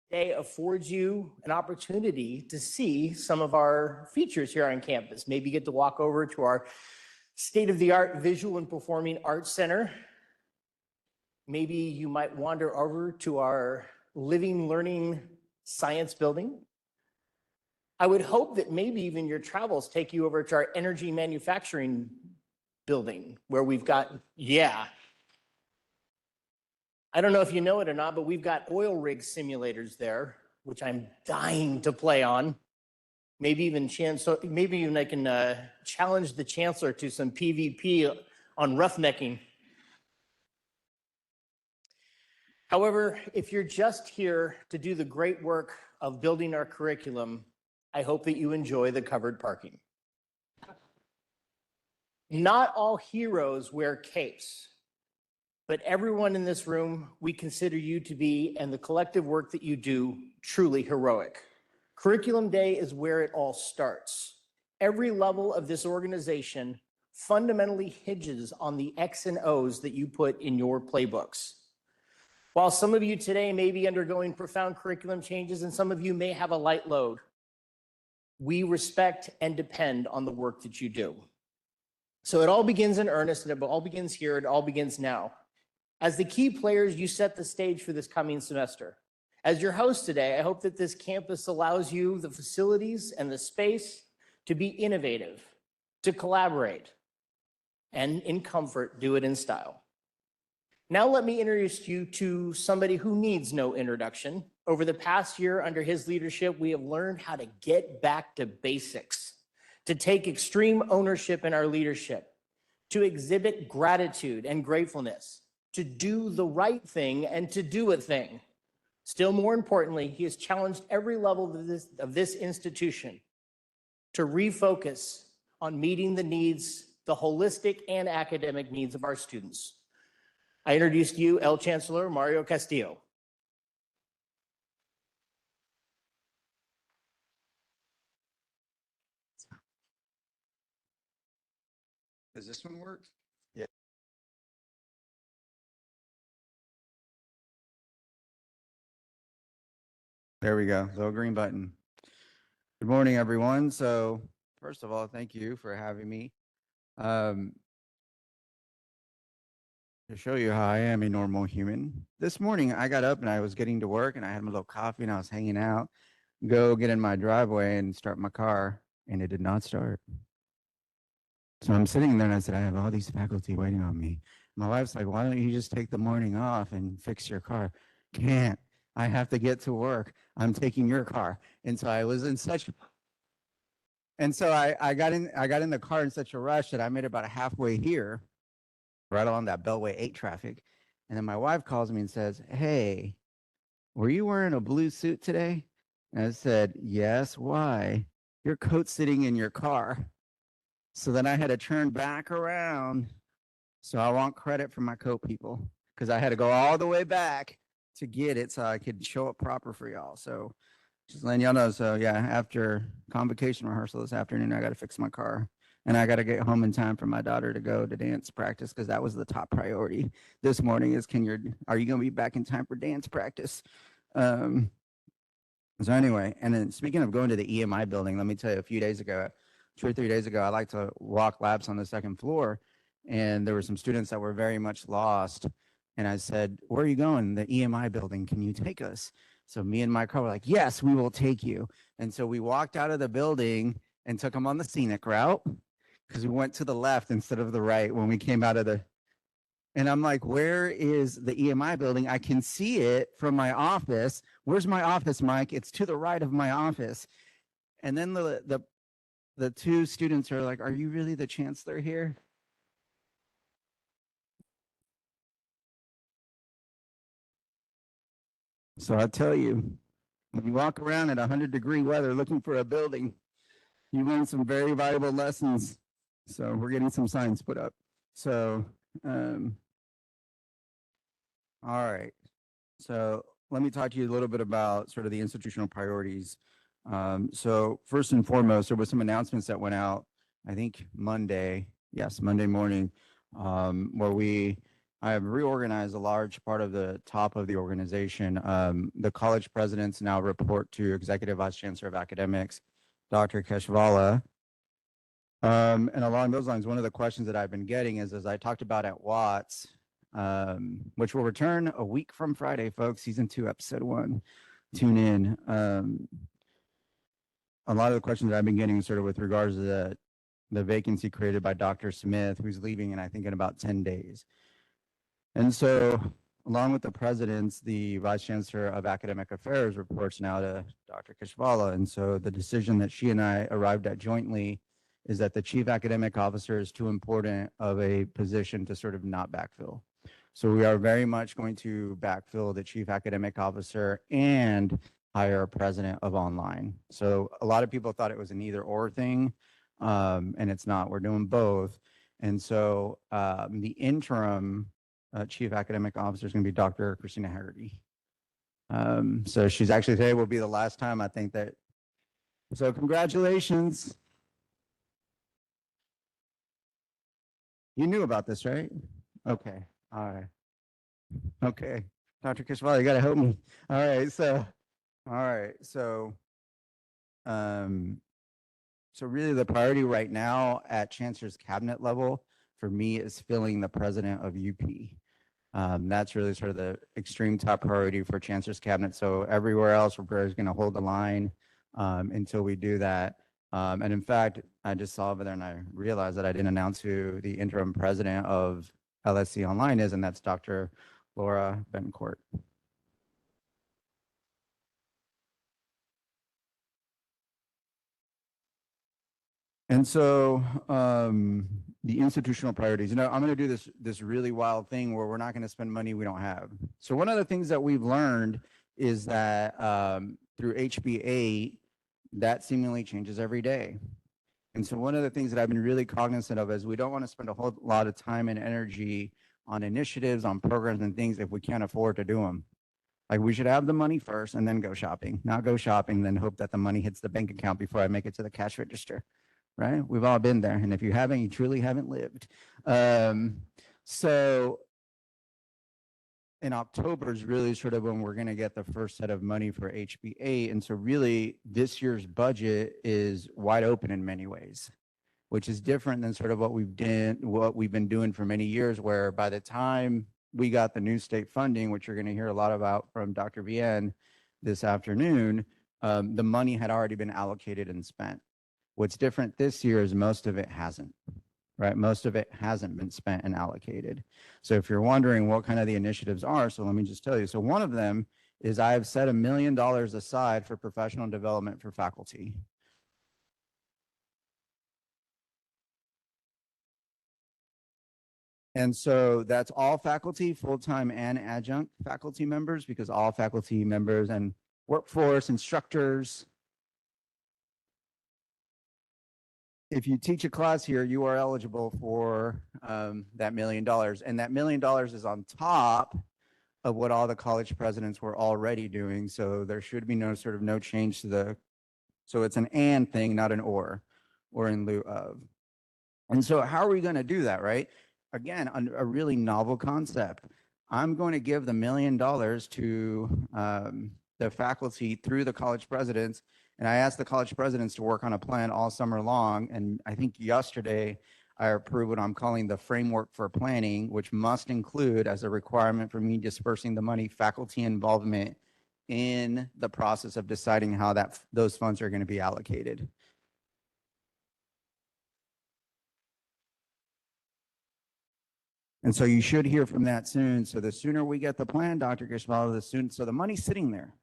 Today affords you an opportunity to see some of our features here on campus. Maybe get to walk over to our state-of-the-art Visual and Performing Arts Center. Maybe you might wander over to our Living Learning Science Building. I would hope that maybe even your travels take you over to our Energy Manufacturing Building, where we've got, I don't know if you know it or not, but we've got oil rig simulators there, which I'm dying to play on. Maybe even I can challenge the Chancellor to some PvP on roughnecking. However, if you're just here to do the great work of building our curriculum, I hope that you enjoy the covered parking. Not all heroes wear capes, but everyone in this room, we consider you to be, and the collective work that you do, truly heroic. Curriculum Day is where it all starts. Every level of this organization fundamentally hinges on the X and O's that you put in your playbooks. While some of you today may be undergoing profound curriculum changes and some of you may have a light load, we respect and depend on the work that you do. So it all begins in earnest, and it all begins here, it all begins now. As the key players, you set the stage for this coming semester. As your host today, I hope that this campus allows you the facilities and the space to be innovative, to collaborate, and in comfort, do it in style. Now let me introduce you to somebody who needs no introduction. Over the past year, under his leadership, we have learned how to get back to basics, to take extreme ownership in our leadership, to exhibit gratitude and gratefulness, to do the right thing and to do a thing. Still more importantly, he has challenged every level of this institution to refocus on meeting the needs, the holistic and academic needs of our students. I introduce to you Chancellor Mario Castillo. Does this one work? Yeah. There we go, little green button. Good morning, everyone. So first of all, thank you for having me. To show you how I am a normal human. This morning, I got up and I was getting to work and I had my little coffee and I was hanging out, go get in my driveway and start my car, and it did not start. So I'm sitting there and I said, I have all these faculty waiting on me. My wife's like, why don't you just take the morning off and fix your car? Can't. I have to get to work. I'm taking your car. And so I was in such, and so I got in the car in such a rush that I made it about halfway here, right along that Beltway 8 traffic. And then my wife calls me and says, hey, were you wearing a blue suit today? And I said, yes, why? Your coat's sitting in your car. So then I had to turn back around. So I want credit for my coat people, because I had to go all the way back to get it so I could show up proper for y'all. So just letting y'all know. So yeah, after convocation rehearsal this afternoon, I got to fix my car. And I got to get home in time for my daughter to go to dance practice, because that was the top priority this morning is, are you going to be back in time for dance practice? So anyway, and then speaking of going to the EMI building, let me tell you, a few days ago, 2 or 3 days ago, I like to walk labs on the second floor, and there were some students that were very much lost. And I said, where are you going? The EMI building, can you take us? So me and my car were like, yes, we will take you. And so we walked out of the building and took them on the scenic route, because we went to the left instead of the right when we came out of the, and I'm like, where is the EMI building? I can see it from my office. Where's my office, Mike? It's to the right of my office. And then the two students are like, are you really the chancellor here? So I tell you, when you walk around in 100-degree weather looking for a building, you learn some very valuable lessons. So we're getting some signs put up. So, all right. So let me talk to you a little bit about sort of the institutional priorities. So first and foremost, there was some announcements that went out, I think Monday morning, where we I have reorganized a large part of the top of the organization. The college presidents now report to Executive Vice Chancellor of Academics, Dr. Keshvala. And along those lines, one of the questions that I've been getting is, as I talked about at Watts, which will return a week from Friday, folks, season 2, episode 1. Tune in. A lot of the questions that I've been getting sort of with regards to the vacancy created by Dr. Smith, who's leaving, and I think in about 10 days. And so, along with the presidents, the Vice Chancellor of Academic Affairs reports now to Dr. Keshvala. And so the decision that she and I arrived at jointly is that the Chief Academic Officer is too important of a position to sort of not backfill. So we are very much going to backfill the Chief Academic Officer and hire a president of online. So a lot of people thought it was an either or thing, and it's not. We're doing both. And so the interim Chief Academic Officer is going to be Dr. Christina Hagerty. So she's actually today will be the last time I think that. So congratulations. You knew about this, right? Okay. All right. Okay. Dr. Keshvala, you got to help me. All right. So really the priority right now at Chancellor's cabinet level for me is filling the president of UP. That's really sort of the extreme top priority for Chancellor's cabinet. So everywhere else, we're going to hold the line until we do that. And in fact, I just saw over there and I realized that I didn't announce who the interim president of LSC Online is, and that's Dr. Laura Bencourt. And so the institutional priorities, I'm going to do this really wild thing where we're not going to spend money we don't have. So one of the things that we've learned is that through HB 8, that seemingly changes every day. And so one of the things that I've been really cognizant of is we don't want to spend a whole lot of time and energy on initiatives, on programs and things if we can't afford to do them. Like we should have the money first and then go shopping, not go shopping, then hope that the money hits the bank account before I make it to the cash register. Right? We've all been there. And if you haven't, you truly haven't lived. So in October is really sort of when we're going to get the first set of money for HB 8. And so really this year's budget is wide open in many ways, which is different than sort of what we've been doing for many years, where by the time we got the new state funding, which you're going to hear a lot about from Dr. Vienne this afternoon, the money had already been allocated and spent. What's different this year is most of it hasn't, right? Most of it hasn't been spent and allocated. So if you're wondering what kind of the initiatives are, so let me just tell you. So one of them is I have set $1 million aside for professional development for faculty. And so that's all faculty, full-time and adjunct faculty members, because all faculty members and workforce instructors, if you teach a class here, you are eligible for that $1 million. And that $1 million is on top of what all the college presidents were already doing. So there should be no change to so it's an and thing, not an or in lieu of. And so how are we going to do that, right? Again, a really novel concept. I'm going to give the $1 million to the faculty through the college presidents. And I asked the college presidents to work on a plan all summer long. And I think yesterday I approved what I'm calling the framework for planning, which must include as a requirement for me dispersing the money, faculty involvement in the process of deciding how those funds are going to be allocated. And so you should hear from that soon. So the sooner we get the plan, Dr. Keshvala, so the money's sitting there.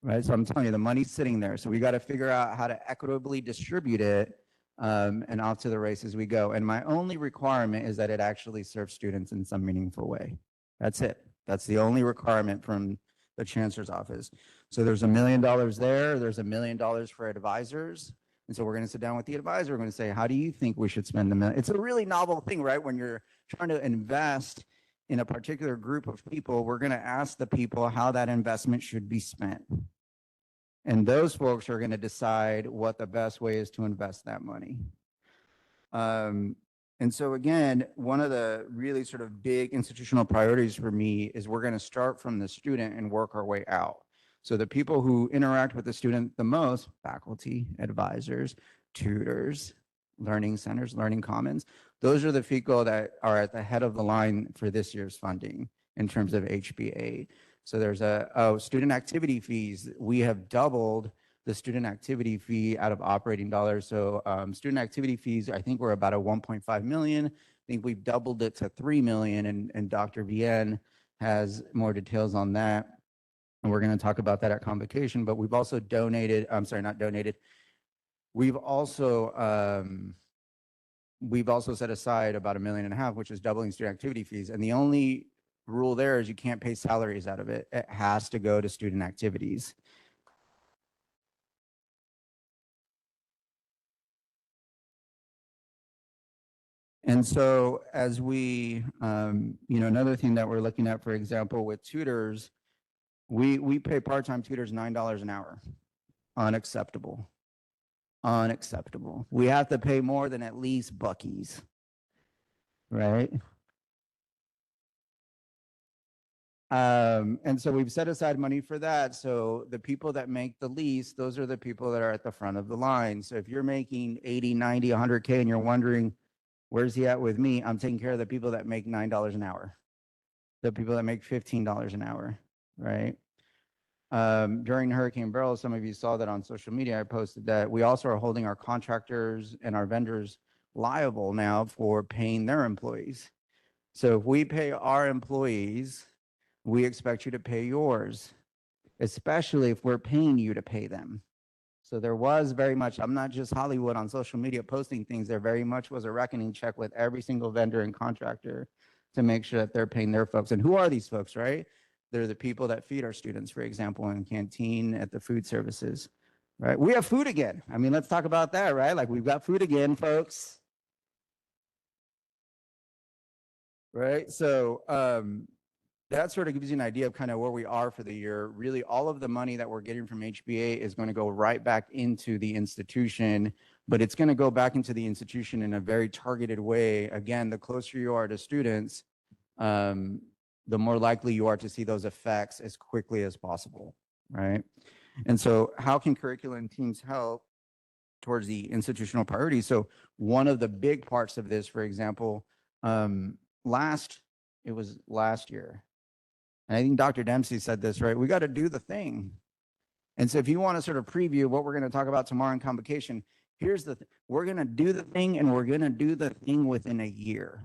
Right, so I'm telling you, the money's sitting there. So we got to figure out how to equitably distribute it and off to the races we go. And my only requirement is that it actually serves students in some meaningful way. That's it. That's the only requirement from the Chancellor's office. So there's $1 million there. There's $1 million for advisors. And so we're going to sit down with the advisor. We're going to say, how do you think we should spend the million? It's a really novel thing, right? When you're trying to invest in a particular group of people, we're going to ask the people how that investment should be spent. And those folks are going to decide what the best way is to invest that money. And And so again, one of the really sort of big institutional priorities for me is we're going to start from the student and work our way out. So the people who interact with the student the most, faculty, advisors, tutors, learning centers, learning commons, those are the people that are at the head of the line for this year's funding in terms of HBA. So there's student activity fees. We have doubled the student activity fee out of operating dollars. So student activity fees, I think we're about a 1.5 million. I think we've doubled it to 3 million, and Dr. Vienne has more details on that. And we're going to talk about that at convocation, but we've also donated, I'm sorry, not donated. We've also set aside about $1.5 million, which is doubling student activity fees. And the only rule there is you can't pay salaries out of it. It has to go to student activities. And so as we, another thing that we're looking at, for example, with tutors, we pay part-time tutors $9 an hour. Unacceptable. Unacceptable. We have to pay more than at least Buc-ee's, right? And so we've set aside money for that. So the people that make the least, those are the people that are at the front of the line. So if you're making 80, 90, 100K and you're wondering, where's he at with me? I'm taking care of the people that make $9 an hour, the people that make $15 an hour, right? During Hurricane Beryl, some of you saw that on social media. I posted that we also are holding our contractors and our vendors liable now for paying their employees. So if we pay our employees, we expect you to pay yours, especially if we're paying you to pay them. So there was very much, I'm not just Hollywood on social media posting things, there very much was a reckoning check with every single vendor and contractor to make sure that they're paying their folks. And who are these folks, right? They're the people that feed our students, for example, in canteen, at the food services, right? We have food again. I mean, let's talk about that, right? Like, we've got food again, folks. Right? So that sort of gives you an idea of kind of where we are for the year. Really, all of the money that we're getting from HBA is going to go right back into the institution, but it's going to go back into the institution in a very targeted way. Again, the closer you are to students, the more likely you are to see those effects as quickly as possible, right? And so how can curriculum teams help towards the institutional priorities? So one of the big parts of this, for example, last year, and I think Dr. Dempsey said this, right? We got to do the thing. And so if you want to sort of preview what we're going to talk about tomorrow in convocation, here's the thing. We're going to do the thing, and we're going to do the thing within a year.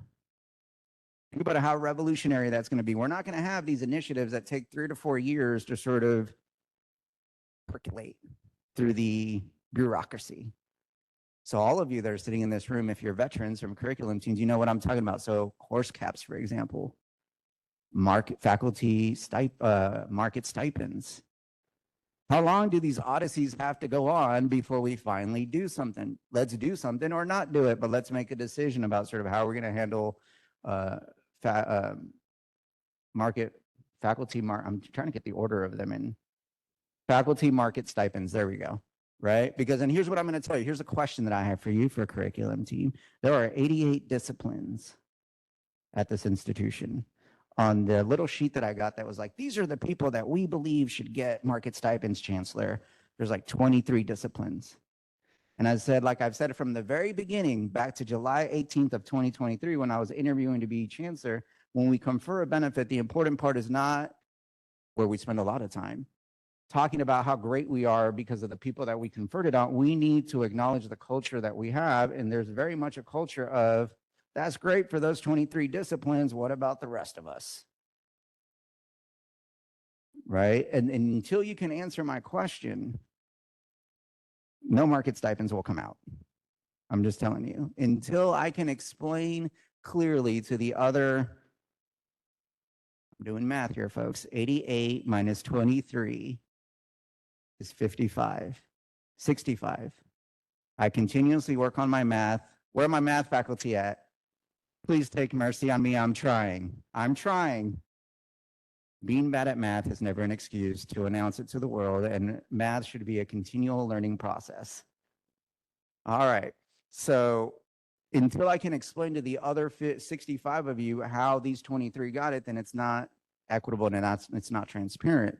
Think about how revolutionary that's going to be. We're not going to have these initiatives that take 3 to 4 years to sort of percolate through the bureaucracy. So all of you that are sitting in this room, if you're veterans from curriculum teams, you know what I'm talking about. So course caps, for example, market stipends. How long do these odysseys have to go on before we finally do something? Let's do something or not do it, but let's make a decision about sort of how we're going to handle I'm trying to get the order of them in. Faculty market stipends, there we go, right? Because, and here's what I'm going to tell you. Here's a question that I have for you for a curriculum team. There are 88 disciplines at this institution. On the little sheet that I got that was like, these are the people that we believe should get market stipends, Chancellor. There's like 23 disciplines. And I said, like I've said from the very beginning, back to July 18th of 2023, when I was interviewing to be Chancellor, when we confer a benefit, the important part is not where we spend a lot of time talking about how great we are because of the people that we conferred it on. We need to acknowledge the culture that we have. And there's very much a culture of, that's great for those 23 disciplines. What about the rest of us? Right? And until you can answer my question, no market stipends will come out. I'm just telling you. Until I can explain clearly to the other, I'm doing math here, folks, 88 minus 23 is 55, 65. I continuously work on my math. Where are my math faculty at? Please take mercy on me. I'm trying. Being bad at math is never an excuse to announce it to the world, and math should be a continual learning process. All right. So until I can explain to the other 65 of you how these 23 got it, then it's not equitable and it's not transparent,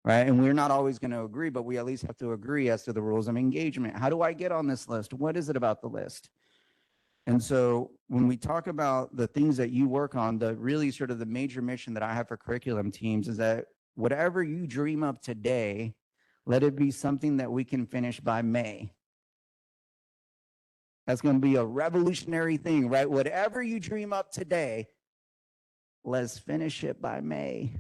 right? And we're not always going to agree, but we at least have to agree as to the rules of engagement. How do I get on this list? What is it about the list? And so when we talk about the things that you work on, the really sort of the major mission that I have for curriculum teams is that whatever you dream up today, let it be something that we can finish by May. That's going to be a revolutionary thing, right? Whatever you dream up today, let's finish it by May.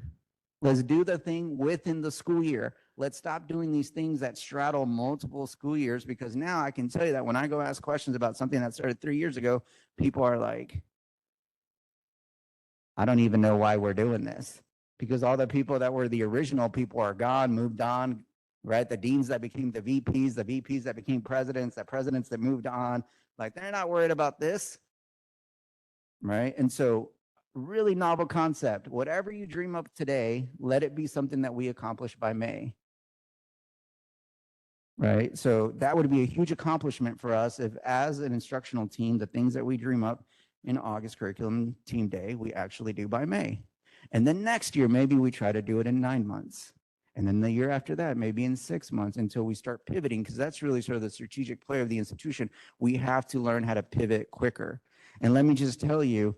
Let's do the thing within the school year. Let's stop doing these things that straddle multiple school years, because now I can tell you that when I go ask questions about something that started 3 years ago, people are like, I don't even know why we're doing this, because all the people that were the original people are gone, moved on, right? The deans that became the VPs that became presidents, the presidents that moved on, like they're not worried about this, right? And so really novel concept. Whatever you dream up today, let it be something that we accomplish by May. Right? So that would be a huge accomplishment for us if, as an instructional team, the things that we dream up in August curriculum team day, we actually do by May. And then next year, maybe we try to do it in 9 months. And then the year after that, maybe in 6 months, until we start pivoting, because that's really sort of the strategic play of the institution. We have to learn how to pivot quicker. And let me just tell you,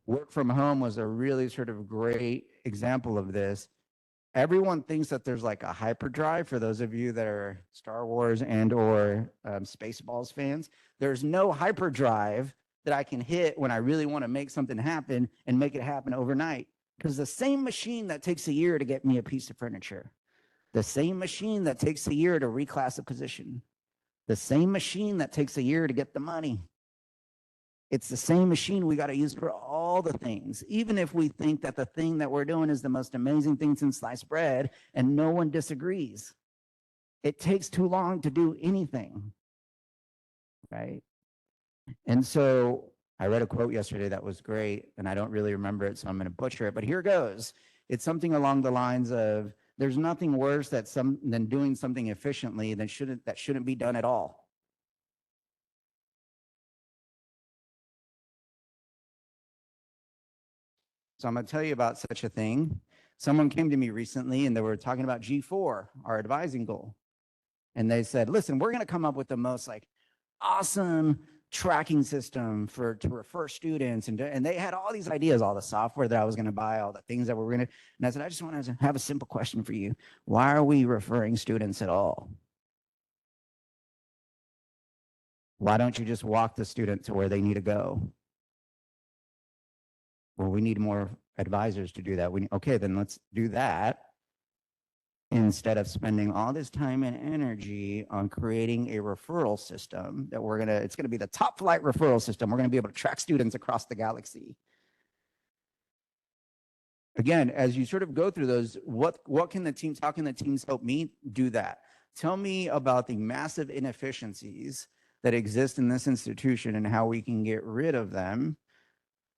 work from home was a really sort of great example of this. Everyone thinks that there's like a hyperdrive. For those of you that are Star Wars and or Spaceballs fans, there's no hyperdrive that I can hit when I really want to make something happen and make it happen overnight. Because the same machine that takes a year to get me a piece of furniture, the same machine that takes a year to reclass a position, the same machine that takes a year to get the money, it's the same machine we got to use for all the things. Even if we think that the thing that we're doing is the most amazing thing since sliced bread and no one disagrees, it takes too long to do anything, right? And so I read a quote yesterday that was great, and I don't really remember it, so I'm going to butcher it, but here goes. It's something along the lines of, there's nothing worse than doing something efficiently that shouldn't be done at all. So I'm going to tell you about such a thing. Someone came to me recently and they were talking about G4, our advising goal. And they said, listen, we're going to come up with the most like awesome tracking system to refer students. And they had all these ideas, all the software that I was going to buy, all the things that we're going to. And I said, I just want to have a simple question for you. Why are we referring students at all? Why don't you just walk the student to where they need to go? Well, we need more advisors to do that. Okay, then let's do that instead of spending all this time and energy on creating a referral system that it's going to be the top flight referral system. We're going to be able to track students across the galaxy. Again, as you sort of go through those, how can the teams help me do that? Tell me about the massive inefficiencies that exist in this institution and how we can get rid of them.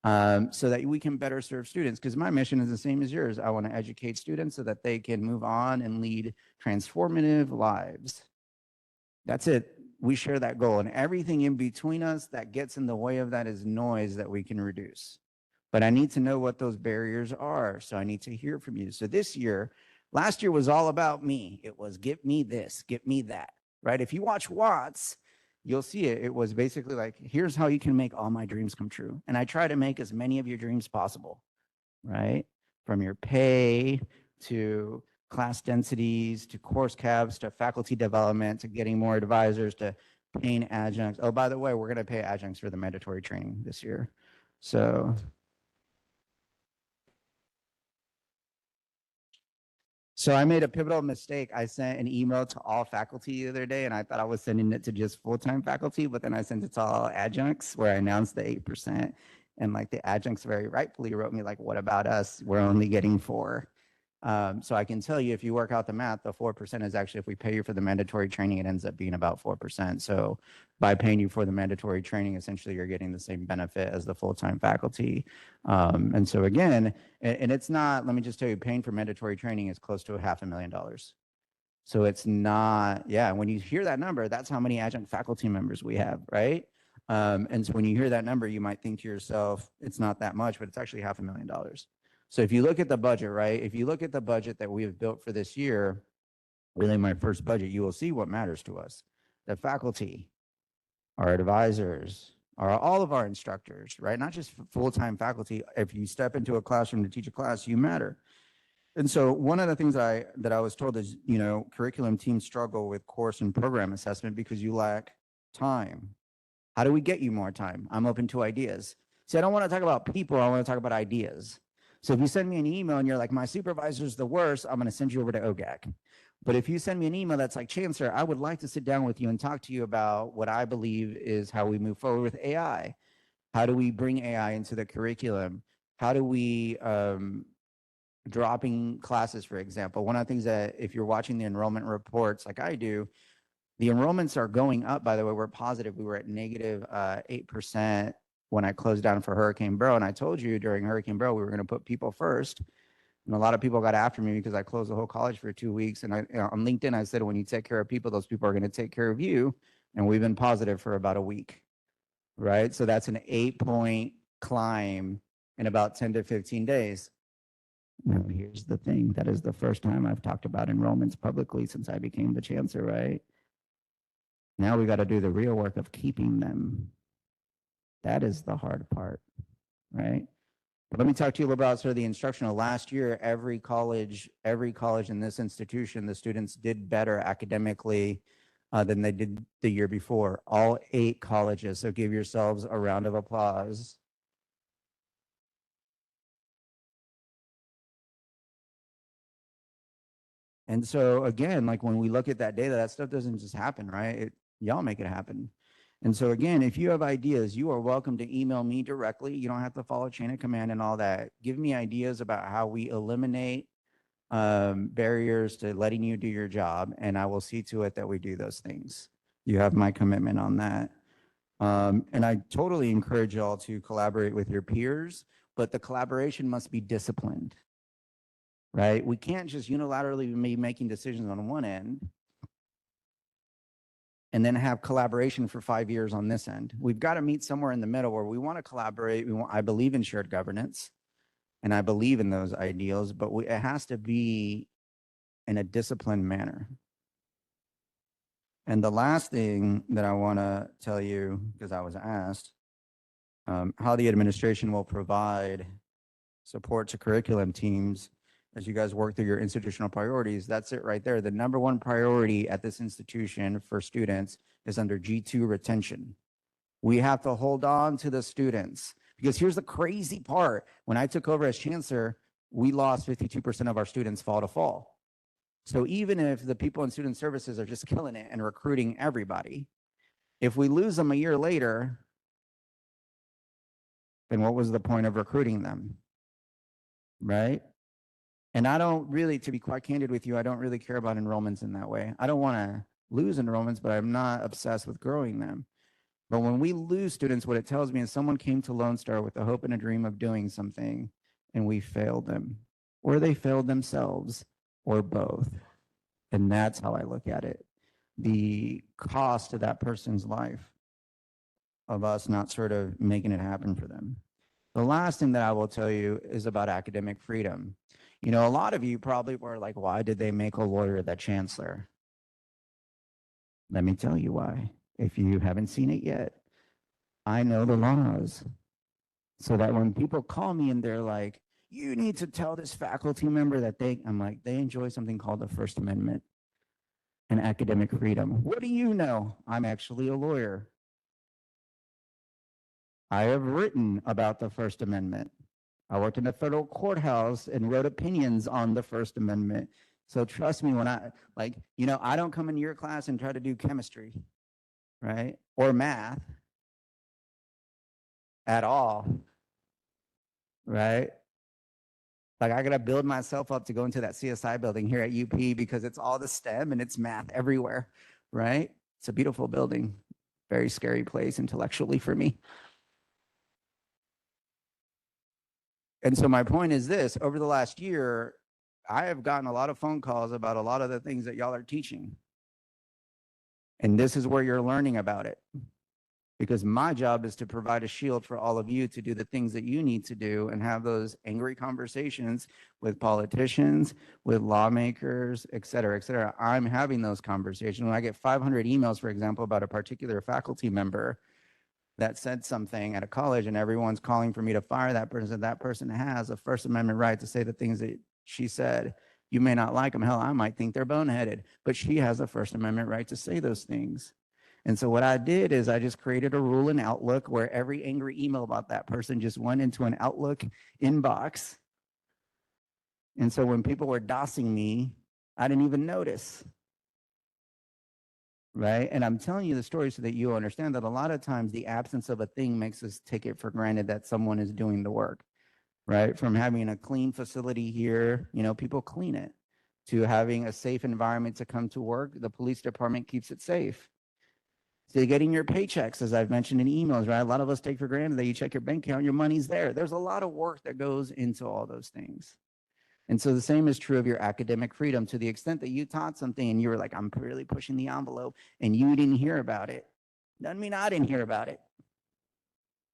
So that we can better serve students, because my mission is the same as yours. I want to educate students so that they can move on and lead transformative lives. That's it. We share that goal, and everything in between us that gets in the way of that is noise that we can reduce. But I need to know what those barriers are, so I need to hear from you. So last year was all about me. It was get me this, get me that, right? If you watch Watts, you'll see it. It was basically like, here's how you can make all my dreams come true. And I try to make as many of your dreams possible, right? From your pay to class densities, to course caps, to faculty development, to getting more advisors, to paying adjuncts. Oh, by the way, we're going to pay adjuncts for the mandatory training this year. So I made a pivotal mistake. I sent an email to all faculty the other day, and I thought I was sending it to just full-time faculty, but then I sent it to all adjuncts where I announced the 8%. And like the adjuncts very rightfully wrote me like, what about us? We're only getting 4. So I can tell you, if you work out the math, the 4% is actually, if we pay you for the mandatory training, it ends up being about 4%. So by paying you for the mandatory training, essentially you're getting the same benefit as the full-time faculty. And so again, and it's not, let me just tell you, paying for mandatory training is close to $500,000. So it's not, yeah, when you hear that number, that's how many adjunct faculty members we have, right? And so when you hear that number, you might think to yourself, it's not that much, but it's actually $500,000. So if you look at the budget, right? If you look at the budget that we have built for this year, really my first budget, you will see what matters to us. The faculty, our advisors, all of our instructors, right? Not just full-time faculty. If you step into a classroom to teach a class, you matter. And so one of the things that I was told is, curriculum teams struggle with course and program assessment because you lack time. How do we get you more time? I'm open to ideas. See, I don't want to talk about people. I want to talk about ideas. So if you send me an email and you're like, my supervisor's the worst, I'm going to send you over to OGAC. But if you send me an email that's like, Chancellor, I would like to sit down with you and talk to you about what I believe is how we move forward with AI. How do we bring AI into the curriculum? How do we dropping classes, for example? One of the things that if you're watching the enrollment reports like I do, the enrollments are going up, by the way. We're positive. We were at negative 8% when I closed down for Hurricane Beryl. And I told you during Hurricane Beryl, we were going to put people first. And a lot of people got after me because I closed the whole college for 2 weeks. And on LinkedIn, I said, when you take care of people, those people are going to take care of you. And we've been positive for about a week, right? So that's an 8-point climb in about 10 to 15 days. Now, here's the thing. That is the first time I've talked about enrollments publicly since I became the chancellor, right? Now we got to do the real work of keeping them. That is the hard part, right? But let me talk to you about sort of the instructional. Last year, every college in this institution, the students did better academically than they did the year before. All 8 colleges. So give yourselves a round of applause. And so again, like when we look at that data, that stuff doesn't just happen, right? Y'all make it happen. And so again, if you have ideas, you are welcome to email me directly. You don't have to follow chain of command and all that. Give me ideas about how we eliminate barriers to letting you do your job, and I will see to it that we do those things. You have my commitment on that. And I totally encourage y'all to collaborate with your peers, but the collaboration must be disciplined, right? We can't just unilaterally be making decisions on one end and then have collaboration for 5 years on this end. We've got to meet somewhere in the middle where we want to collaborate. I believe in shared governance, and I believe in those ideals, but it has to be in a disciplined manner. And the last thing that I want to tell you, because I was asked, how the administration will provide support to curriculum teams as you guys work through your institutional priorities. That's it right there. The number one priority at this institution for students is under G2 retention. We have to hold on to the students, because here's the crazy part. When I took over as chancellor, we lost 52% of our students fall to fall. So even if the people in student services are just killing it and recruiting everybody, if we lose them a year later, then what was the point of recruiting them, right? And I don't really, to be quite candid with you, I don't really care about enrollments in that way. I don't want to lose enrollments, but I'm not obsessed with growing them. But when we lose students, what it tells me is someone came to Lone Star with a hope and a dream of doing something, and we failed them, or they failed themselves, or both. And that's how I look at it. The cost to that person's life of us not sort of making it happen for them. The last thing that I will tell you is about academic freedom. You know, a lot of you probably were like, why did they make a lawyer the chancellor? Let me tell you why, if you haven't seen it yet. I know the laws, so that when people call me and they're like, you need to tell this faculty member that I'm like, they enjoy something called the First Amendment and academic freedom. What do you know? I'm actually a lawyer. I have written about the First Amendment. I worked in a federal courthouse and wrote opinions on the First Amendment. So trust me when I don't come into your class and try to do chemistry, right? Or math at all, right? Like I gotta build myself up to go into that CSI building here at UP because it's all the STEM and it's math everywhere, right? It's a beautiful building, very scary place intellectually for me. And so my point is this: over the last year, I have gotten a lot of phone calls about a lot of the things that y'all are teaching. And this is where you're learning about it. because my job is to provide a shield for all of you to do the things that you need to do and have those angry conversations with politicians, with lawmakers, et cetera, et cetera. I'm having those conversations. When I get 500 emails, for example, about a particular faculty member that said something at a college and everyone's calling for me to fire that person has a First Amendment right to say the things that she said. You may not like them. Hell, I might think they're boneheaded, but she has a First Amendment right to say those things. And so what I did is I just created a rule in Outlook where every angry email about that person just went into an Outlook inbox. And so when people were dossing me, I didn't even notice. Right? And I'm telling you the story so that you understand that a lot of times the absence of a thing makes us take it for granted that someone is doing the work. Right? From having a clean facility here, people clean it, to having a safe environment to come to work, the police department keeps it safe. To getting your paychecks, as I've mentioned in emails, right? A lot of us take for granted that you check your bank account, your money's there. There's a lot of work that goes into all those things. And so the same is true of your academic freedom. To the extent that you taught something and you were like, I'm really pushing the envelope, and you didn't hear about it, doesn't mean I didn't hear about it,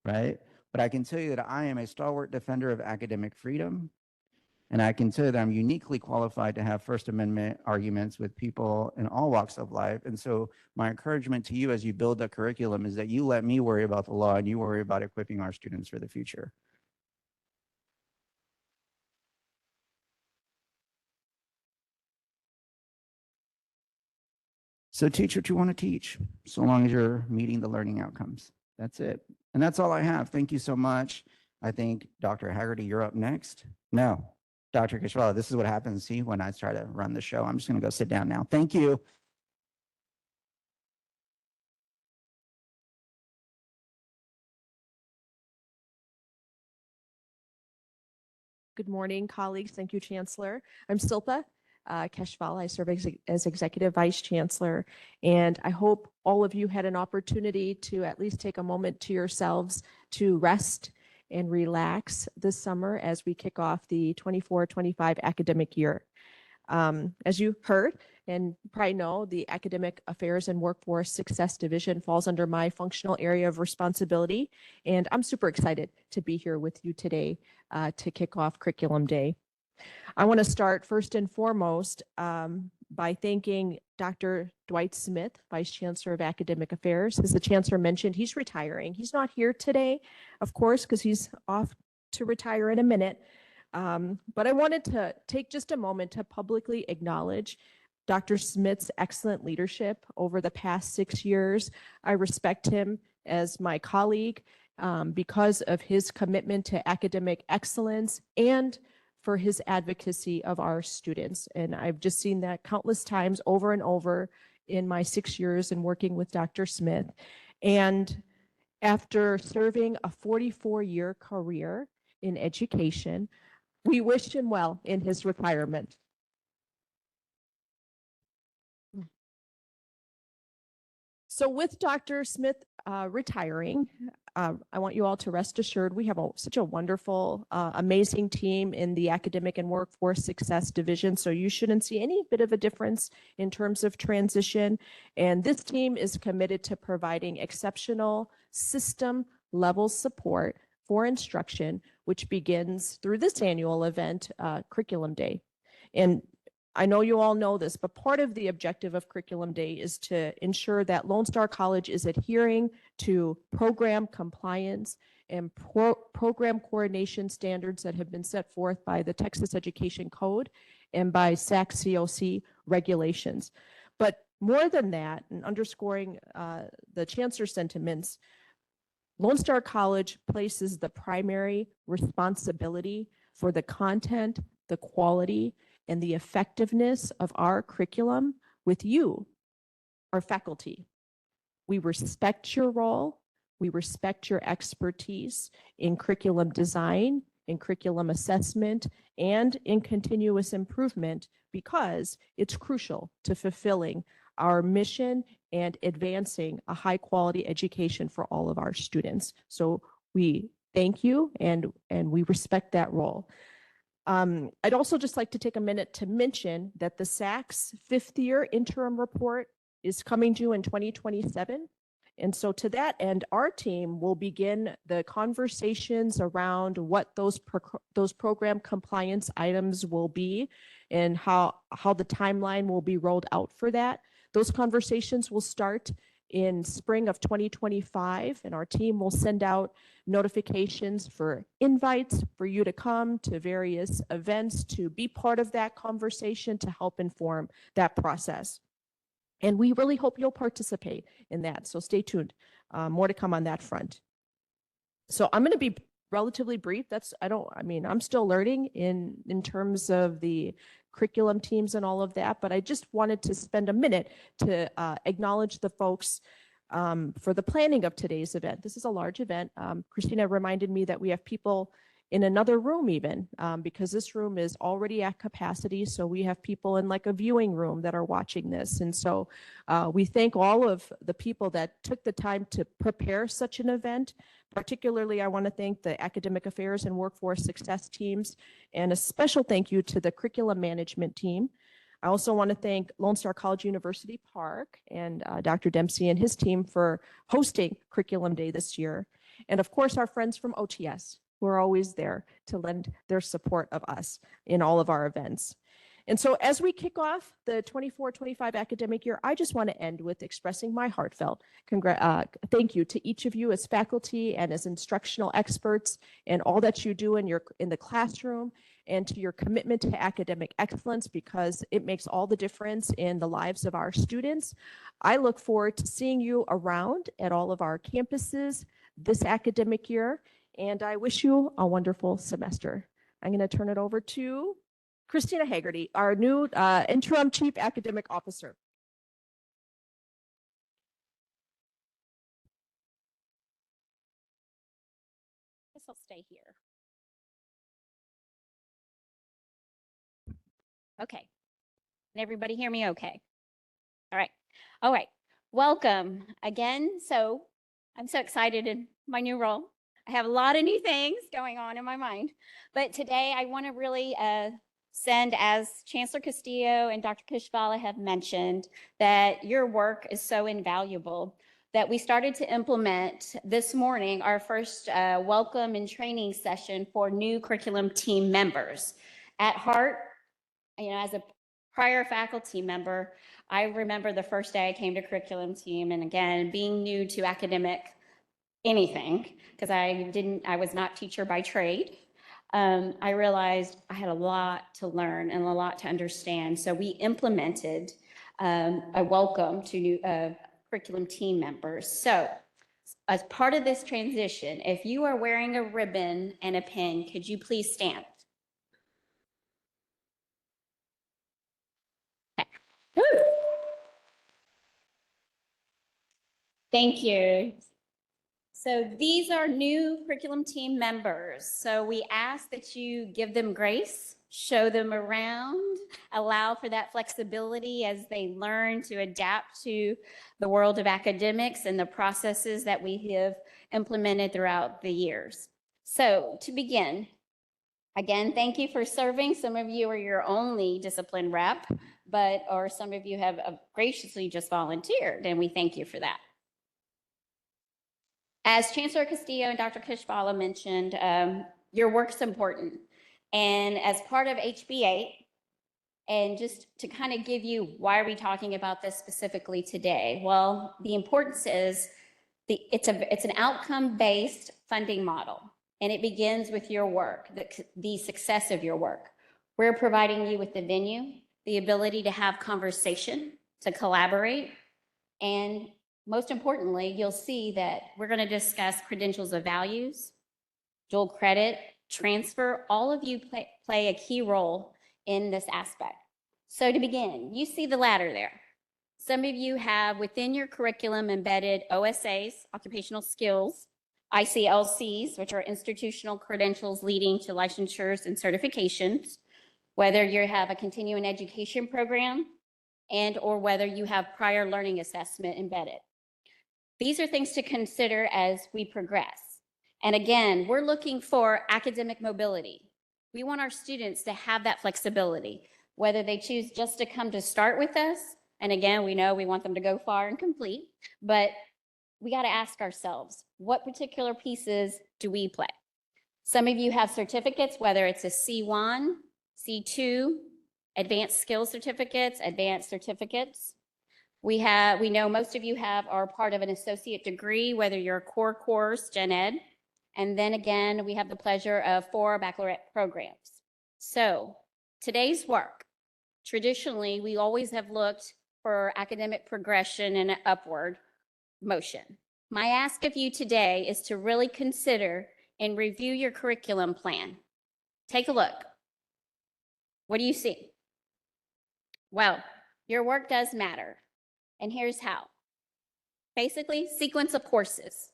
right? But I can tell you that I am a stalwart defender of academic freedom. And I can tell you that I'm uniquely qualified to have First Amendment arguments with people in all walks of life. And so my encouragement to you as you build the curriculum is that you let me worry about the law and you worry about equipping our students for the future. So teach what you want to teach, so long as you're meeting the learning outcomes. That's it. And that's all I have. Thank you so much. I think Dr. Hagerty, you're up next. No. Dr. Keshvala, this is what happens, see, when I try to run the show. I'm just going to go sit down now. Thank you. Good morning, colleagues. Thank you, Chancellor. I'm Seelpa Keshvala. I serve as Executive Vice Chancellor, and I hope all of you had an opportunity to at least take a moment to yourselves to rest and relax this summer as we kick off the 24-25 academic year. As you heard and probably know, the Academic Affairs and Workforce Success Division falls under my functional area of responsibility, and I'm super excited to be here with you today to kick off Curriculum Day. I want to start first and foremost by thanking Dr. Dwight Smith, Vice Chancellor of Academic Affairs. As the Chancellor mentioned, he's retiring. He's not here today, of course, because he's off to retire in a minute. But I wanted to take just a moment to publicly acknowledge Dr. Smith's excellent leadership over the past 6 years. I respect him as my colleague because of his commitment to academic excellence and for his advocacy of our students. And I've just seen that countless times over and over in my 6 years in working with Dr. Smith. And after serving a 44-year career in education, we wish him well in his retirement. So with Dr. Smith retiring, I want you all to rest assured we have such a wonderful, amazing team in the Academic and Workforce Success Division. So you shouldn't see any bit of a difference in terms of transition. And this team is committed to providing exceptional system level support for instruction, which begins through this annual event, Curriculum Day. And I know you all know this, but part of the objective of Curriculum Day is to ensure that Lone Star College is adhering to program compliance and program coordination standards that have been set forth by the Texas Education Code and by SAC-COC regulations. But more than that, and underscoring the Chancellor's sentiments, Lone Star College places the primary responsibility for the content, the quality, and the effectiveness of our curriculum with you, our faculty. We respect your role. We respect your expertise in curriculum design, in curriculum assessment, and in continuous improvement because it's crucial to fulfilling our mission and advancing a high quality education for all of our students. So we thank you and we respect that role. I'd also just like to take a minute to mention that the SAC's 5th year interim report is coming due in 2027. And so to that end, our team will begin the conversations around what those program compliance items will be and how the timeline will be rolled out for that. Those conversations will start in spring of 2025, and our team will send out notifications for invites for you to come to various events to be part of that conversation to help inform that process. And we really hope you'll participate in that. So stay tuned. More to come on that front. So I'm going to be relatively brief. I'm still learning in terms of the curriculum teams and all of that, but I just wanted to spend a minute to acknowledge the folks for the planning of today's event. This is a large event. Christina reminded me that we have people in another room even, because this room is already at capacity. So we have people in like a viewing room that are watching this. And so we thank all of the people that took the time to prepare such an event. Particularly, I want to thank the academic affairs and workforce success teams, and a special thank you to the curriculum management team. I also want to thank Lone Star College University Park and Dr. Dempsey and his team for hosting Curriculum Day this year. And of course, our friends from OTS, who are always there to lend their support of us in all of our events. And so as we kick off the 24-25 academic year, I just want to end with expressing my heartfelt thank you to each of you as faculty and as instructional experts and all that you do in the classroom, and to your commitment to academic excellence, because it makes all the difference in the lives of our students. I look forward to seeing you around at all of our campuses this academic year, and I wish you a wonderful semester. I'm going to turn it over to Christina Hagerty, our new Interim Chief Academic Officer. I guess I'll stay here. Okay. Can everybody hear me okay? All right. All right. Welcome again. So I'm so excited in my new role. I have a lot of new things going on in my mind, but today I want to really send, as Chancellor Castillo and Dr. Keshvala have mentioned, that your work is so invaluable that we started to implement this morning our first welcome and training session for new curriculum team members. At heart, as a prior faculty member, I remember the first day I came to curriculum team, and again, being new to academic anything, because I was not teacher by trade. I realized I had a lot to learn and a lot to understand. So we implemented a welcome to new curriculum team members. So as part of this transition, if you are wearing a ribbon and a pin, could you please stand? Okay. Thank you. So these are new curriculum team members. So we ask that you give them grace, show them around, allow for that flexibility as they learn to adapt to the world of academics and the processes that we have implemented throughout the years. So to begin, again, thank you for serving. Some of you are your only discipline rep, or some of you have graciously just volunteered, and we thank you for that. As Chancellor Castillo and Dr. Keshvala mentioned, your work's important. And as part of HB8, and just to kind of give you why are we talking about this specifically today? Well, the importance is it's an outcome-based funding model, and it begins with your work, the success of your work. We're providing you with the venue, the ability to have conversation, to collaborate, and most importantly, you'll see that we're going to discuss credentials of values, dual credit, transfer. All of you play a key role in this aspect. So to begin, you see the ladder there. Some of you have within your curriculum embedded OSAs, occupational skills, ICLCs, which are institutional credentials leading to licensures and certifications, whether you have a continuing education program or whether you have prior learning assessment embedded. These are things to consider as we progress. And again, we're looking for academic mobility. We want our students to have that flexibility, whether they choose just to come to start with us. And again, we know we want them to go far and complete, but we got to ask ourselves, what particular pieces do we play? Some of you have certificates, whether it's a C1, C2, advanced skills certificates, advanced certificates. We know most of you are part of an associate degree, whether you're a core course, gen ed. And then again, we have the pleasure of 4 baccalaureate programs. So today's work, traditionally, we always have looked for academic progression and upward motion. My ask of you today is to really consider and review your curriculum plan. Take a look. What do you see? Well, your work does matter. And here's how. Basically, sequence of courses.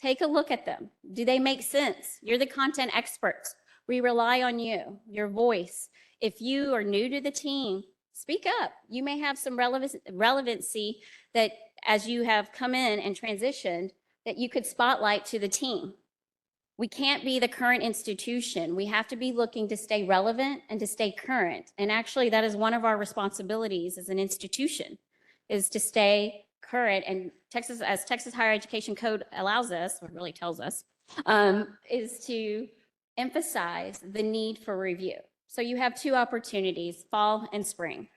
Take a look at them. Do they make sense? You're the content experts. We rely on you, your voice. If you are new to the team, speak up. You may have some relevancy that as you have come in and transitioned, that you could spotlight to the team. We can't be the current institution. We have to be looking to stay relevant and to stay current. And actually, that is one of our responsibilities as an institution, is to stay current. And Texas, as Texas Higher Education Code allows us, or really tells us, is to emphasize the need for review. So you have 2 opportunities, fall and spring.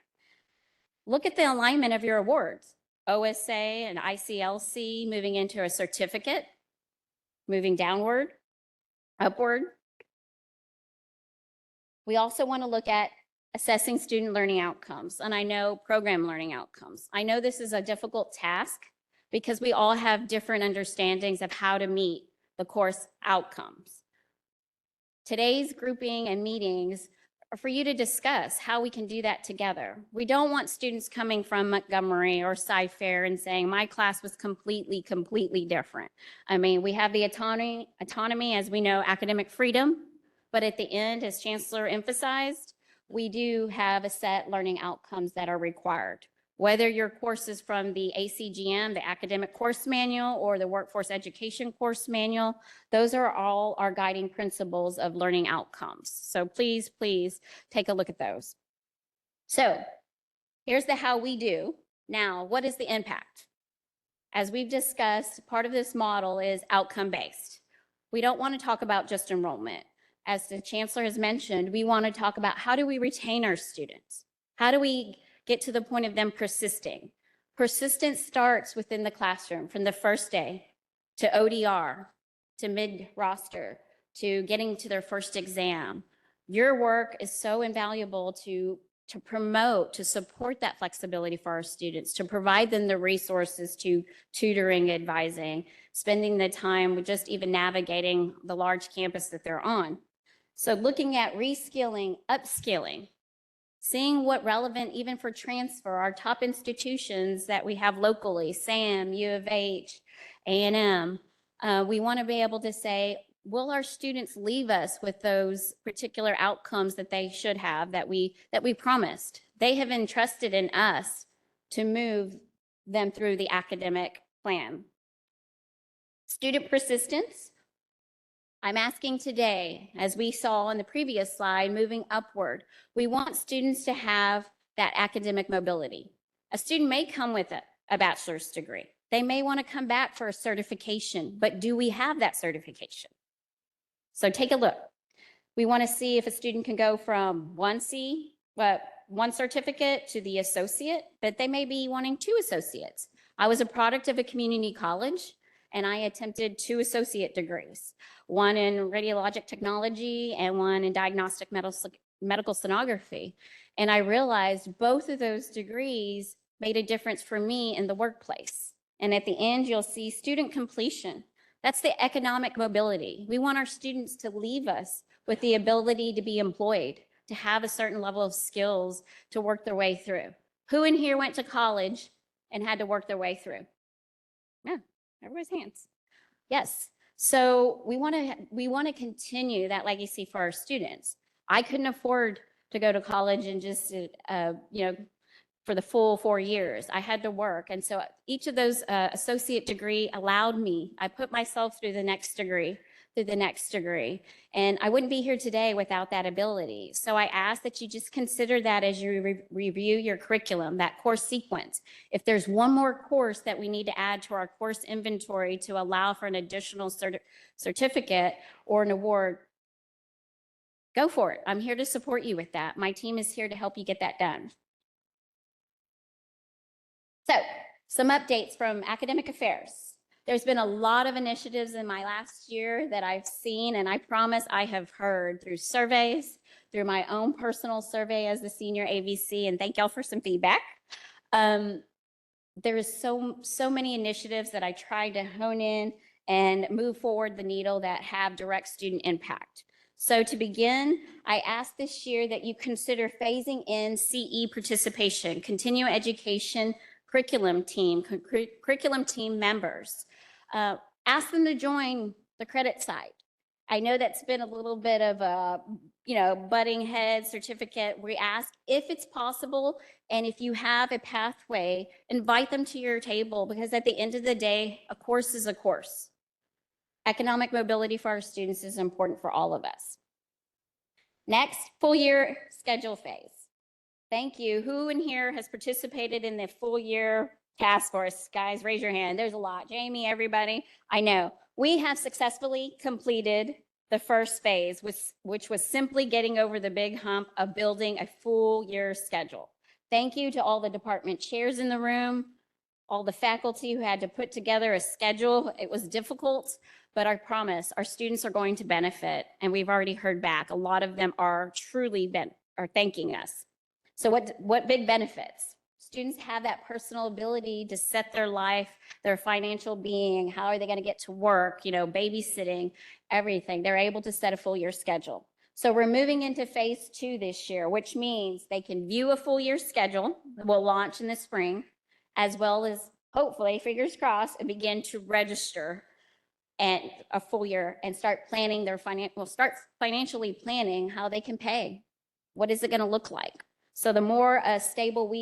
Look at the alignment of your awards. OSA and ICLC moving into a certificate, moving downward, upward. We also want to look at assessing student learning outcomes, and I know program learning outcomes. I know this is a difficult task because we all have different understandings of how to meet the course outcomes. Today's grouping and meetings are for you to discuss how we can do that together. We don't want students coming from Montgomery or Sci-Fair and saying, my class was completely different. I mean, we have the autonomy, as we know, academic freedom, but at the end, as Chancellor emphasized, we do have a set learning outcomes that are required. Whether your course is from the ACGM, the Academic Course Manual, or the Workforce Education Course Manual, those are all our guiding principles of learning outcomes. So please take a look at those. So here's the how we do. Now, what is the impact? As we've discussed, part of this model is outcome-based. We don't want to talk about just enrollment. As the Chancellor has mentioned, we want to talk about how do we retain our students? How do we get to the point of them persisting? Persistence starts within the classroom from the first day to ODR, to mid-roster, to getting to their first exam. Your work is so invaluable to promote, to support that flexibility for our students, to provide them the resources to tutoring, advising, spending the time with just even navigating the large campus that they're on. So looking at reskilling, upskilling, seeing what relevant even for transfer, our top institutions that we have locally, SAM, U of H, A&M, we want to be able to say, will our students leave us with those particular outcomes that they should have, that we promised? They have entrusted in us to move them through the academic plan. Student persistence. I'm asking today, as we saw on the previous slide, moving upward, we want students to have that academic mobility. A student may come with a bachelor's degree. They may want to come back for a certification, but do we have that certification? So take a look. We want to see if a student can go from one certificate to the associate, but they may be wanting 2 associates. I was a product of a community college, and I attempted 2 associate degrees, one in radiologic technology and one in diagnostic medical sonography. And I realized both of those degrees made a difference for me in the workplace. And at the end, you'll see student completion. That's the economic mobility. We want our students to leave us with the ability to be employed, to have a certain level of skills to work their way through. Who in here went to college and had to work their way through? Yeah. Everybody's hands. Yes. So we want to continue that legacy for our students. I couldn't afford to go to college and just, for the full 4 years. I had to work. And so each of those associate degree allowed me, I put myself through the next degree, through the next degree. And I wouldn't be here today without that ability. So I ask that you just consider that as you review your curriculum, that course sequence. If there's one more course that we need to add to our course inventory to allow for an additional certificate or an award, go for it. I'm here to support you with that. My team is here to help you get that done. So, some updates from academic affairs. There's been a lot of initiatives in my last year that I've seen, and I promise I have heard through surveys, through my own personal survey as the senior AVC, and thank y'all for some feedback. There is so many initiatives that I tried to hone in and move forward the needle that have direct student impact. So to begin, I asked this year that you consider phasing in CE participation, continuing education curriculum team members. Ask them to join the credit side. I know that's been a little bit of a, butting head certificate. We ask if it's possible, and if you have a pathway, invite them to your table, because at the end of the day, a course is a course. Economic mobility for our students is important for all of us. Next, full year schedule phase. Thank you. Who in here has participated in the full year task force? Guys, raise your hand. There's a lot. Jamie, everybody. I know. We have successfully completed the first phase, which was simply getting over the big hump of building a full year schedule. Thank you to all the department chairs in the room, all the faculty who had to put together a schedule. It was difficult, but I promise our students are going to benefit, and we've already heard back. A lot of them are truly are thanking us. So what big benefits? Students have that personal ability to set their life, their financial being, how are they going to get to work, babysitting, everything. They're able to set a full year schedule. So we're moving into phase 2 this year, which means they can view a full year schedule that will launch in the spring, as well as hopefully, fingers crossed, and begin to register and a full year and start planning their start financially planning how they can pay. What is it going to look like? So the more stable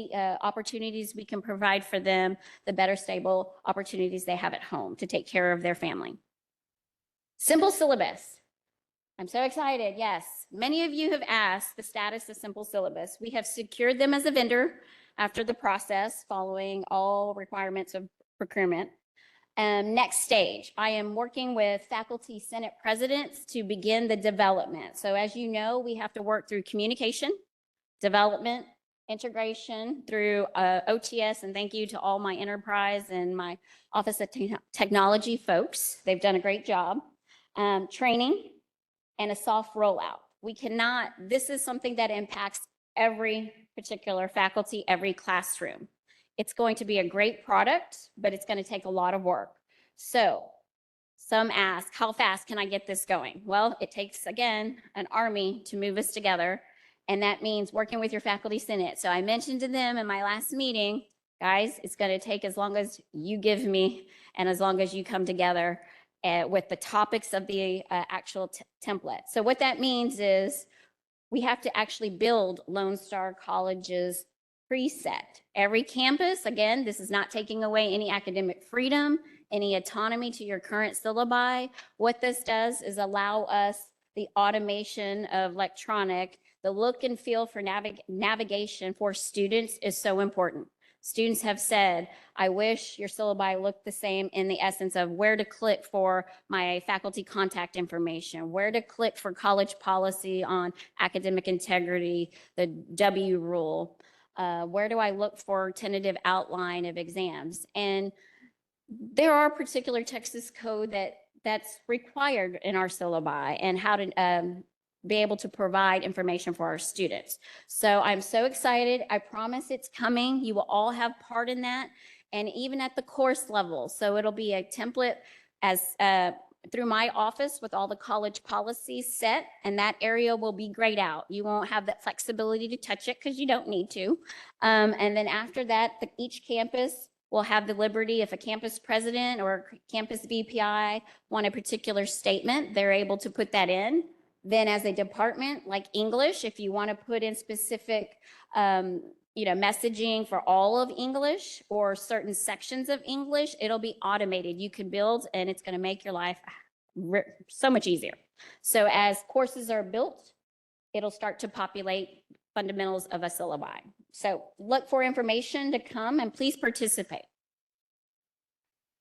opportunities we can provide for them, the better stable opportunities they have at home to take care of their family. Simple syllabus. I'm so excited. Yes, many of you have asked the status of simple syllabus. We have secured them as a vendor after the process, following all requirements of procurement. Next stage, I am working with faculty senate presidents to begin the development. So as you know, we have to work through communication, development, integration through OTS, and thank you to all my enterprise and my Office of Technology folks. They've done a great job. Training and a soft rollout. This is something that impacts every particular faculty, every classroom. It's going to be a great product, but it's going to take a lot of work. So some ask, how fast can I get this going? Well, it takes, again, an army to move us together. And that means working with your faculty senate. So I mentioned to them in my last meeting, guys, it's going to take as long as you give me and as long as you come together with the topics of the actual template. So what that means is we have to actually build Lone Star College's preset. Every campus, again, this is not taking away any academic freedom, any autonomy to your current syllabi. What this does is allow us the automation of electronic. The look and feel for navigation for students is so important. Students have said, I wish your syllabi looked the same in the essence of where to click for my faculty contact information, where to click for college policy on academic integrity, the W rule, where do I look for tentative outline of exams? And there are particular Texas code that's required in our syllabi and how to be able to provide information for our students. So I'm so excited. I promise it's coming. You will all have part in that, and even at the course level. So it'll be a template as through my office with all the college policies set, and that area will be grayed out. You won't have that flexibility to touch it because you don't need to. And then after that, each campus will have the liberty, if a campus president or campus VPI want a particular statement, they're able to put that in. Then as a department, like English, if you want to put in specific messaging for all of English or certain sections of English, it'll be automated. You can build, and it's going to make your life so much easier. So as courses are built, it'll start to populate fundamentals of a syllabi. So look for information to come and please participate.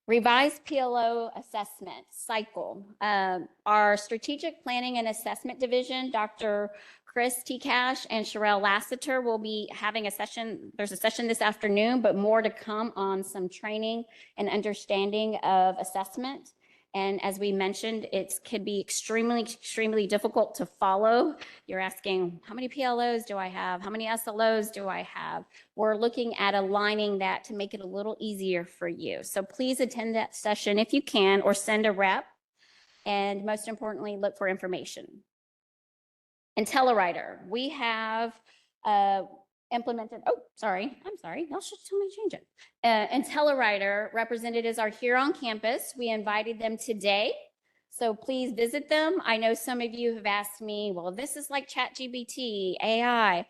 Revised PLO assessment cycle. Our strategic planning and assessment division, Dr. Chris T. Cash and Sherelle Lassiter will be having a session. There's a session this afternoon, but more to come on some training and understanding of assessment. And as we mentioned, it could be extremely difficult to follow. You're asking, how many PLOs do I have? How many SLOs do I have? We're looking at aligning that to make it a little easier for you. So please attend that session if you can, or send a rep. And most importantly, look for information. IntelliWriter, we have implemented, I'm sorry, y'all should tell me to change it. IntelliWriter represented as our here on campus. We invited them today, so please visit them. I know some of you have asked me, well, this is like ChatGPT, AI.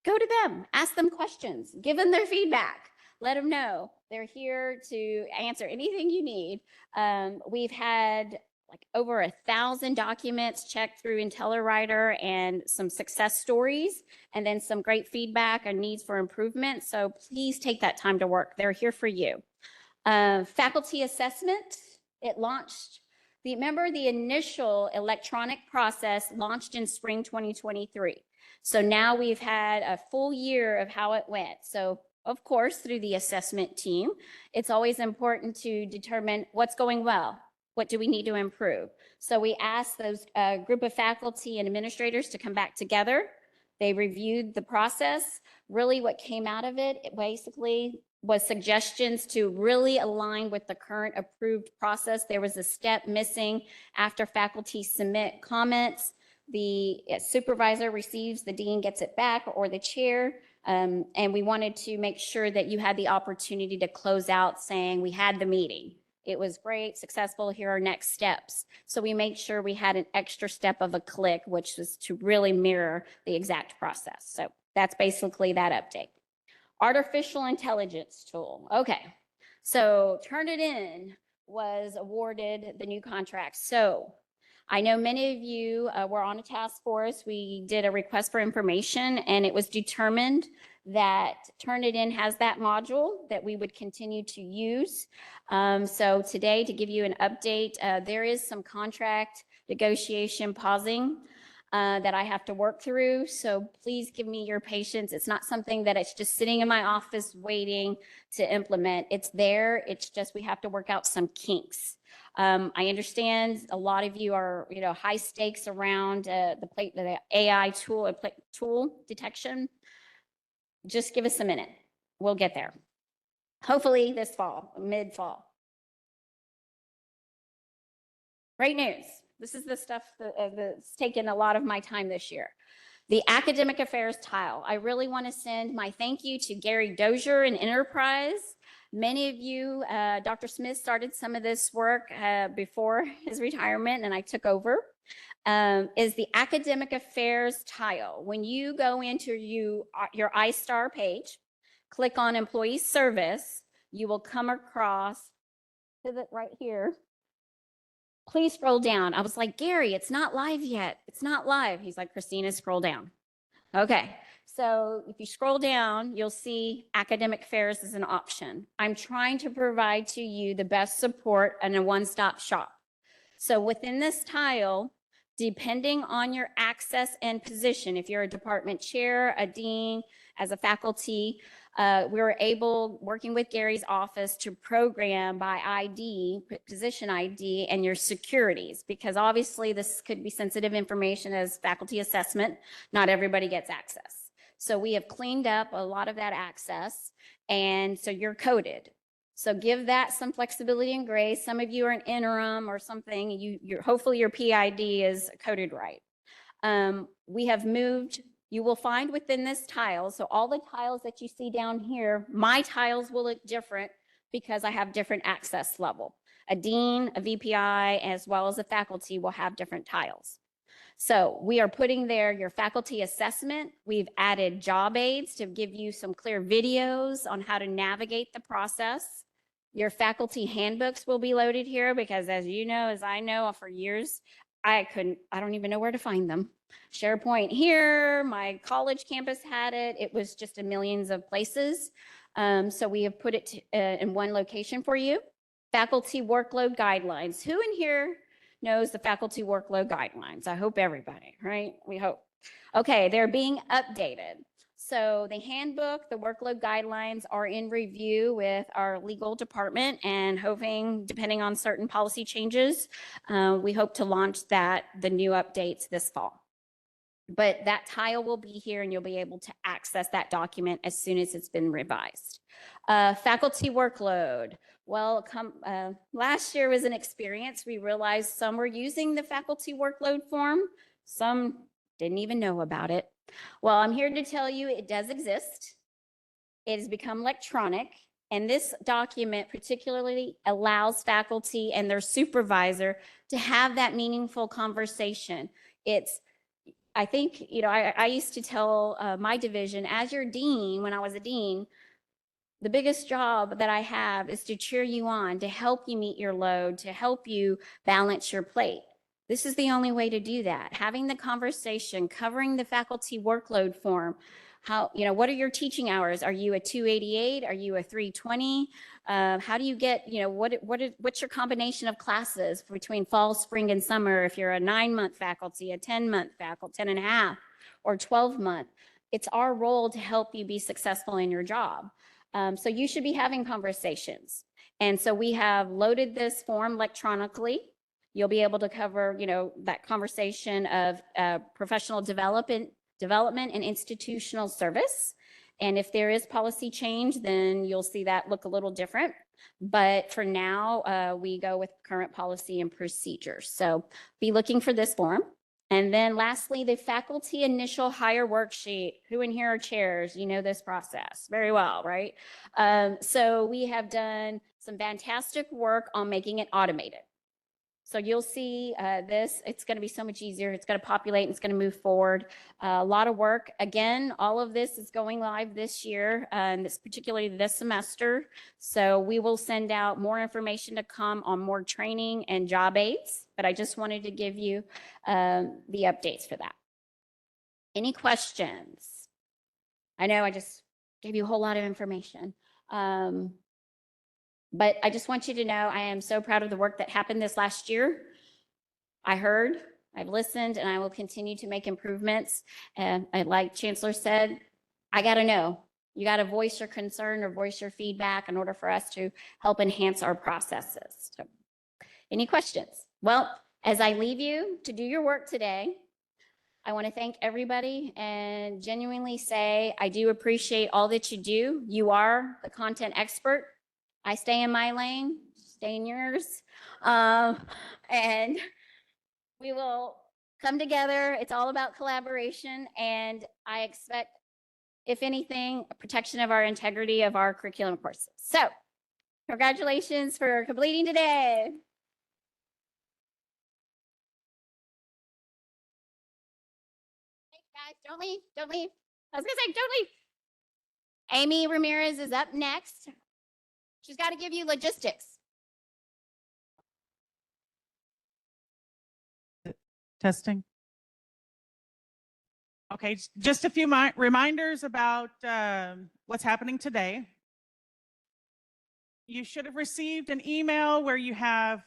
Go to them, ask them questions, give them their feedback, let them know. They're here to answer anything you need. We've had like over 1,000 documents checked through IntelliWriter and some success stories, and then some great feedback and needs for improvement. So please take that time to work. They're here for you. Faculty assessment, it launched. Remember the initial electronic process launched in spring 2023. So now we've had a full year of how it went. So of course, through the assessment team, it's always important to determine what's going well. What do we need to improve? So we asked those group of faculty and administrators to come back together. They reviewed the process. Really what came out of it basically was suggestions to really align with the current approved process. There was a step missing after faculty submit comments. The supervisor receives, the dean gets it back, or the chair. And we wanted to make sure that you had the opportunity to close out saying we had the meeting. It was great, successful, here are next steps. So we made sure we had an extra step of a click, which was to really mirror the exact process. So that's basically that update. Artificial intelligence tool. Okay, so Turnitin was awarded the new contract. So I know many of you were on a task force. We did a request for information, and it was determined that Turnitin has that module that we would continue to use. So today, to give you an update, there is some contract negotiation pausing that I have to work through. So please give me your patience. It's not something that it's just sitting in my office waiting to implement. It's there. It's just we have to work out some kinks. I understand a lot of you are, high stakes around the AI tool detection. Just give us a minute. We'll get there. Hopefully this fall, mid-fall. Great news. This is the stuff that's taken a lot of my time this year. The academic affairs tile. I really want to send my thank you to Gary Dozier and Enterprise. Many of you, Dr. Smith started some of this work before his retirement, and I took over. Is the academic affairs tile. When you go into your iStar page, click on employee service, you will come across pivot right here. Please scroll down. I was like, Gary, it's not live yet. It's not live. He's like, Christina, scroll down. Okay. So if you scroll down, you'll see academic affairs as an option. I'm trying to provide to you the best support and a one-stop shop. So within this tile, depending on your access and position, if you're a department chair, a dean, as a faculty, we were able, working with Gary's office, to program by ID, position ID, and your securities, because obviously this could be sensitive information as faculty assessment. Not everybody gets access. So we have cleaned up a lot of that access, and so you're coded. So give that some flexibility and grace. Some of you are an interim or something. Hopefully your PID is coded right. We have moved. You will find within this tile, so all the tiles that you see down here, my tiles will look different because I have different access level. A dean, a VPI, as well as a faculty will have different tiles. So we are putting there your faculty assessment. We've added job aids to give you some clear videos on how to navigate the process. Your faculty handbooks will be loaded here because as you know, as I know for years, I don't even know where to find them. SharePoint here, my college campus had it. It was just in millions of places. So we have put it in one location for you. Faculty workload guidelines. Who in here knows the faculty workload guidelines? I hope everybody, right? We hope. Okay, they're being updated. So the handbook, the workload guidelines are in review with our legal department and hoping, depending on certain policy changes, we hope to launch the new updates this fall. But that tile will be here and you'll be able to access that document as soon as it's been revised. Faculty workload. Well, last year was an experience. We realized some were using the faculty workload form. Some didn't even know about it. Well, I'm here to tell you it does exist. It has become electronic. And this document particularly allows faculty and their supervisor to have that meaningful conversation. I think, I used to tell my division, as your dean, when I was a dean, the biggest job that I have is to cheer you on, to help you meet your load, to help you balance your plate. This is the only way to do that. Having the conversation, covering the faculty workload form. What are your teaching hours? Are you a 288? Are you a 320? How do you get, what's your combination of classes between fall, spring, and summer? If you're a 9-month faculty, a 10-month faculty, 10 and a half, or 12-month, it's our role to help you be successful in your job. So you should be having conversations. And so we have loaded this form electronically. You'll be able to cover, that conversation of professional development and institutional service. And if there is policy change, then you'll see that look a little different. But for now, we go with current policy and procedures. So be looking for this form. And then lastly, the faculty initial hire worksheet. Who in here are chairs? You know this process very well, right? So we have done some fantastic work on making it automated. So you'll see this, it's going to be so much easier. It's going to populate and it's going to move forward. A lot of work. Again, all of this is going live this year, and it's particularly this semester. So we will send out more information to come on more training and job aids, but I just wanted to give you the updates for that. Any questions? I know I just gave you a whole lot of information. But I just want you to know I am so proud of the work that happened this last year. I heard, I've listened, and I will continue to make improvements. And like Chancellor said, I got to know. You got to voice your concern or voice your feedback in order for us to help enhance our processes. So, any questions? Well, as I leave you to do your work today, I want to thank everybody and genuinely say I do appreciate all that you do. You are the content expert. I stay in my lane, stay in yours, and we will come together. It's all about collaboration, and I expect, if anything, a protection of our integrity of our curriculum courses. So, congratulations for completing today. Hey guys, don't leave, don't leave. I was gonna say, don't leave. Amy Ramirez is up next. She's got to give you logistics. Testing. Okay, just a few reminders about what's happening today. You should have received an email where you have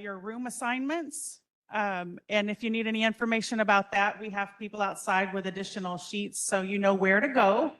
your room assignments. And if you need any information about that, we have people outside with additional sheets so you know where to go.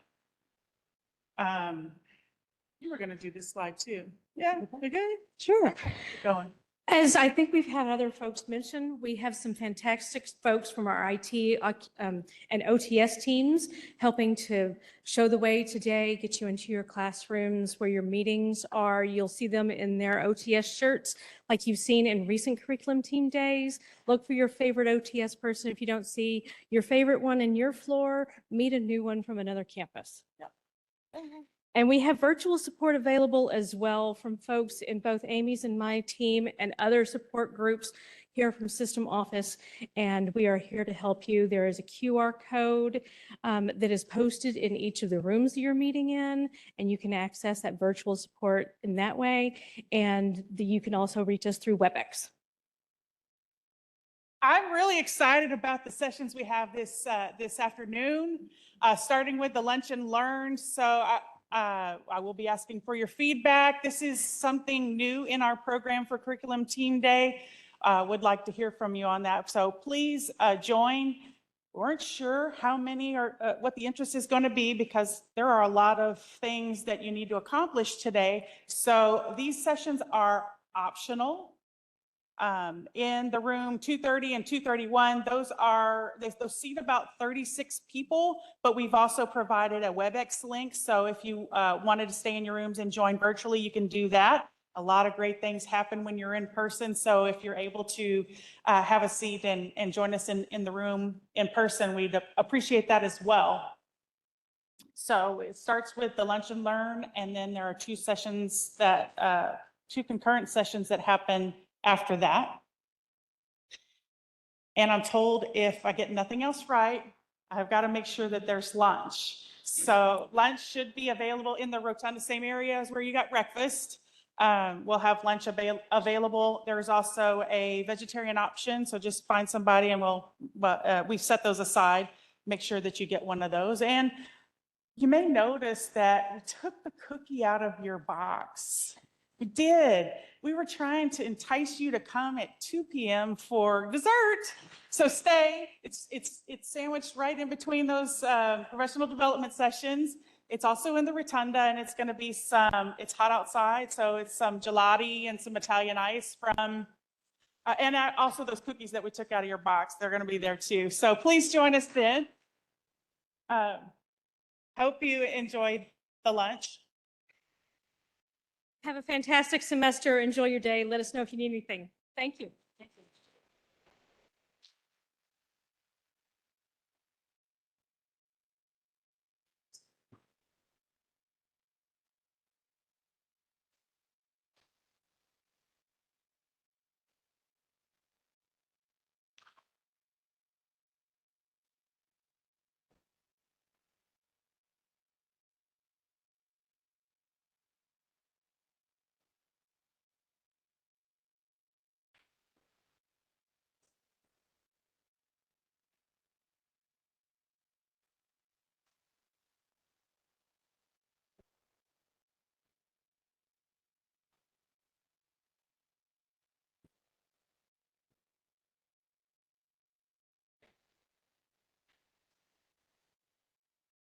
You were going to do this slide too. Yeah, you good? Sure. Keep going. As I think we've had other folks mention, we have some fantastic folks from our IT and OTS teams helping to show the way today, get you into your classrooms where your meetings are. You'll see them in their OTS shirts like you've seen in recent curriculum team days. Look for your favorite OTS person. If you don't see your favorite one in your floor, meet a new one from another campus. Yep. And we have virtual support available as well from folks in both Amy's and my team and other support groups here from System Office, and we are here to help you. There is a QR code that is posted in each of the rooms that you're meeting in, and you can access that virtual support in that way. And you can also reach us through WebEx. I'm really excited about the sessions we have this afternoon, starting with the Lunch and Learn. So I will be asking for your feedback. This is something new in our program for Curriculum Team Day. Would like to hear from you on that. So please join. We weren't sure how many or what the interest is going to be because there are a lot of things that you need to accomplish today. So these sessions are optional. In the room 230 and 231, those seat about 36 people, but we've also provided a WebEx link. So if you wanted to stay in your rooms and join virtually, you can do that. A lot of great things happen when you're in person. So if you're able to have a seat and join us in the room in person, we'd appreciate that as well. So it starts with the Lunch and Learn, and then there are two concurrent sessions that happen after that. And I'm told if I get nothing else right, I've got to make sure that there's lunch. So lunch should be available in the rotunda, same area as where you got breakfast. We'll have lunch available. There's also a vegetarian option. So just find somebody and we've set those aside. Make sure that you get one of those. And you may notice that we took the cookie out of your box. We did. We were trying to entice you to come at 2 p.m. for dessert. So stay. It's sandwiched right in between those professional development sessions. It's also in the rotunda, and it's going to be it's hot outside, so it's some gelati and some Italian ice from, and also those cookies that we took out of your box. They're going to be there too. So please join us then. Hope you enjoyed the lunch. Have a fantastic semester. Enjoy your day. Let us know if you need anything. Thank you.